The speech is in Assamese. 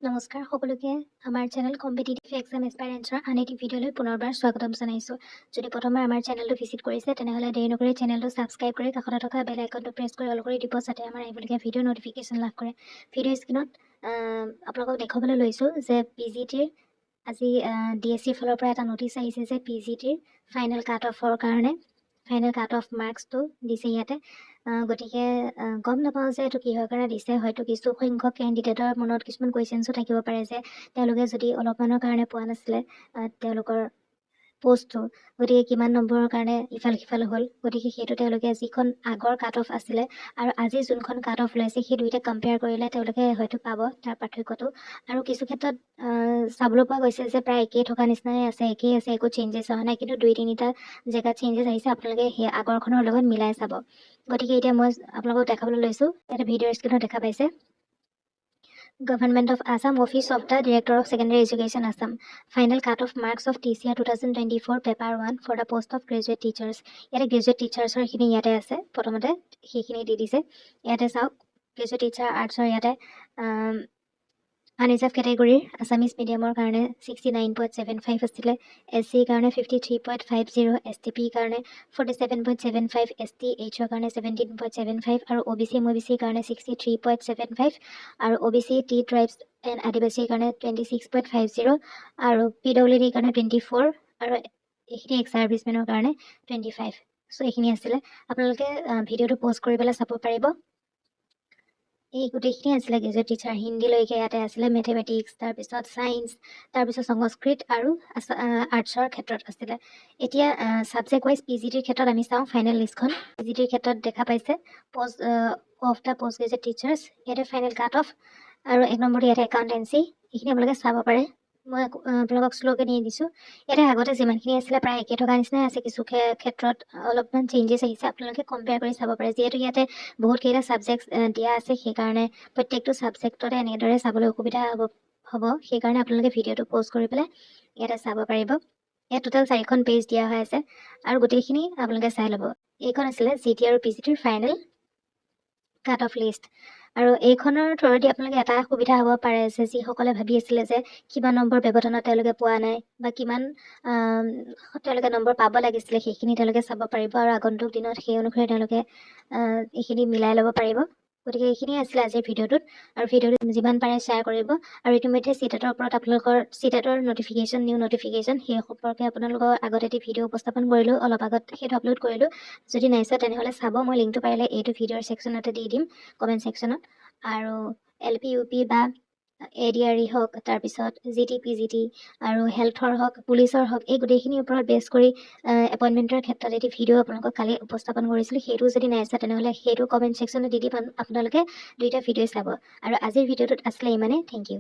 নমস্কাৰ সকলোকে আমাৰ চেনেল কম্পিটিটিভ এক্সাম এস্পাইৰেন্টছৰ আন এটি ভিডিঅ'লৈ পুনৰবাৰ স্বাগতম জনাইছোঁ। যদি প্ৰথমবাৰ আমাৰ চেনেলটো ভিজিট কৰিছে তেনেহ'লে দেৰি নকৰি চেনেলটো ছাবস্ক্ৰাইব কৰি কাষতে থকা বেল আইকনটো প্ৰেছ কৰি অল কৰি দিব যাতে আমাৰ আহিবলগীয়া ভিডিঅ' নটিফিকেশ্যন লাভ কৰে। ভিডিঅ' স্ক্ৰীনত আপোনালোকক দেখুৱাবলৈ লৈছোঁ যে PGTৰ আজি DSCৰ ফালৰ পৰা এটা নটিচ আহিছে যে PGTৰ ফাইনেল কাট অফৰ কাৰণে ফাইনেল কাট অফ মাৰ্কছটো দিছে ইয়াতে। গতিকে গম নাপাওঁ যে এইটো কিহৰ কাৰণে দিছে। হয়তো কিছু সংখ্যক কেণ্ডিডেটৰ মনত কিছুমান কুৱেশ্যনছো থাকিব পাৰে যে তেওঁলোকে যদি অলপমানৰ কাৰণে পোৱা নাছিলে তেওঁলোকৰ পোষ্টটো, গতিকে কিমান নম্বৰৰ কাৰণে ইফাল সিফাল হ'ল। গতিকে সেইটো তেওঁলোকে যিখন আগৰ কাট অফ আছিলে আৰু আজি যোনখন কাট অফ ওলাইছে সেই দুইটা কম্পেয়াৰ কৰিলে তেওঁলোকে হয়তো পাব তাৰ পাৰ্থক্যটো। আৰু কিছু ক্ষেত্ৰত চাবলৈ পোৱা গৈছে যে প্ৰায় একেই থকা নিচিনাই আছে, একেই আছে, একো চেঞ্জেছ অহা নাই, কিন্তু 2-3টা জেগাত চেঞ্জেছ আহিছে। আপোনালোকে সেই আগৰখনৰ লগত মিলাই চাব। গতিকে এতিয়া মই আপোনালোকক দেখাবলৈ লৈছোঁ। ইয়াতে ভিডিঅ' স্ক্ৰীনত দেখা পাইছে Government of Assam Office of the Director of Secondary Education Assam Final Cut-off Marks of TCR 2024 Paper 1 for the post of Graduate Teachers। ইয়াতে গ্ৰেজুৱেট টিচাৰ্ছৰ খিনি ইয়াতে আছে, প্ৰথমতে সেইখিনি দি দিছে। ইয়াতে চাওক গ্ৰেজুৱেট টিচাৰ আৰ্টছৰ ইয়াতে আনৰিজাৰ্ভ কেটেগৰীৰ আছামিজ মিডিয়ামৰ কাৰণে 69.75 আছিলে, SC কাৰণে 53.50, STP কাৰণে 47.75, STHৰ কাৰণে 17.75 আৰু OBC MOBCৰ কাৰণে 63.75 আৰু OBC T ট্ৰাইবছ এণ্ড আদিবাসীৰ কাৰণে 26.50 আৰু PWDৰ কাৰণে 24 আৰু এইখিনি এক্স ছাৰ্ভিচমেনৰ কাৰণে 25। চ' এইখিনি আছিলে। আপোনালোকে ভিডিঅ'টো প'জ কৰি পেলাই চাব পাৰিব। এই গোটেইখিনি আছিলে গ্ৰেজুৱেট টিচাৰ। হিন্দীলৈকে ইয়াতে আছিলে, মেথমেটিক্স, তাৰপিছত ছায়েন্স, তাৰপিছত সংস্কৃত আৰু আৰ্টছৰ ক্ষেত্ৰত আছিলে। এতিয়া ছাবজেক্ট ৱাইজ PGTৰ ক্ষেত্ৰত আমি চাওঁ ফাইনেল লিষ্টখন। PGTৰ ক্ষেত্ৰত দেখা পাইছে post of the post graduate teachers, ইয়াতে ফাইনেল কাট অফ আৰু 1 নম্বৰটো ইয়াতে একাউণ্টেঞ্চি। এইখিনি আপোনালোকে চাব পাৰে। মই আপোনালোকক শ্ল'কে নিয়ে দিছোঁ। ইয়াতে আগতে যিমানখিনি আছিলে প্ৰায় একে থকা নিচিনাই আছে, কিছু ক্ষেত্ৰত অলপমান চেঞ্জেছ আহিছে। আপোনালোকে কম্পেয়াৰ কৰি চাব পাৰে। যিহেতু ইয়াতে বহুতকেইটা ছাবজেক্ট দিয়া আছে সেইকাৰণে প্ৰত্যেকটো ছাবজেক্টতে এনেদৰে চাবলৈ অসুবিধা হ'ব। সেইকাৰণে আপোনালোকে ভিডিঅ'টো প'জ কৰি পেলাই ইয়াতে চাব পাৰিব। ইয়াত টোটেল 4খন পেজ দিয়া হৈ আছে আৰু গোটেইখিনি আপোনালোকে চাই ল'ব। এইখন আছিলে GT আৰু PGTৰ ফাইনেল কাট অফ লিষ্ট। আৰু এইখনৰ থ্ৰুৱেদি আপোনালোকে এটা সুবিধা হ'ব পাৰে যে যিসকলে ভাবি আছিলে যে কিমান নম্বৰ ব্যৱধানত তেওঁলোকে পোৱা নাই বা কিমান তেওঁলোকে নম্বৰ পাব লাগিছিলে সেইখিনি তেওঁলোকে চাব পাৰিব আৰু আগন্তুক দিনত সেই অনুসৰি তেওঁলোকে এইখিনি মিলাই ল'ব পাৰিব। গতিকে এইখিনিয়ে আছিলে আজিৰ ভিডিঅ'টোত। আৰু ভিডিঅ'টো যিমান পাৰে শ্বেয়াৰ কৰিব। আৰু ইতিমধ্যে চিটেটৰ ওপৰত আপোনালোকৰ চিটেটৰ নটিফিকেশ্যন, নিউ নটিফিকেশ্যন সেই সম্পৰ্কে আপোনালোকৰ আগত এটি ভিডিঅ' উপস্থাপন কৰিলোঁ, অলপ আগত সেইটো আপলোড কৰিলোঁ। যদি নাই চোৱা তেনেহ'লে চাব। মই লিংকটো পাৰিলে এইটো ভিডিঅ'ৰ ছেকশ্যনতে দি দিম, কমেণ্ট ছেকশ্যনত। আৰু LP UP বা ADRE হওক, তাৰপিছত GT PGT আৰু হেল্থৰ হওক, পুলিচৰ হওক, এই গোটেইখিনিৰ ওপৰত বেছ কৰি এপইণ্টমেণ্টৰ ক্ষেত্ৰত এটি ভিডিঅ' আপোনালোকক কালি উপস্থাপন কৰিছিলোঁ। সেইটো যদি নাই চোৱা তেনেহ'লে সেইটো কমেণ্ট ছেকশ্যনত দি দিম, আপোনালোকে দুইটা ভিডিঅ' চাব। আৰু আজিৰ ভিডিঅ'টোত আছিলে ইমানেই। Thank U.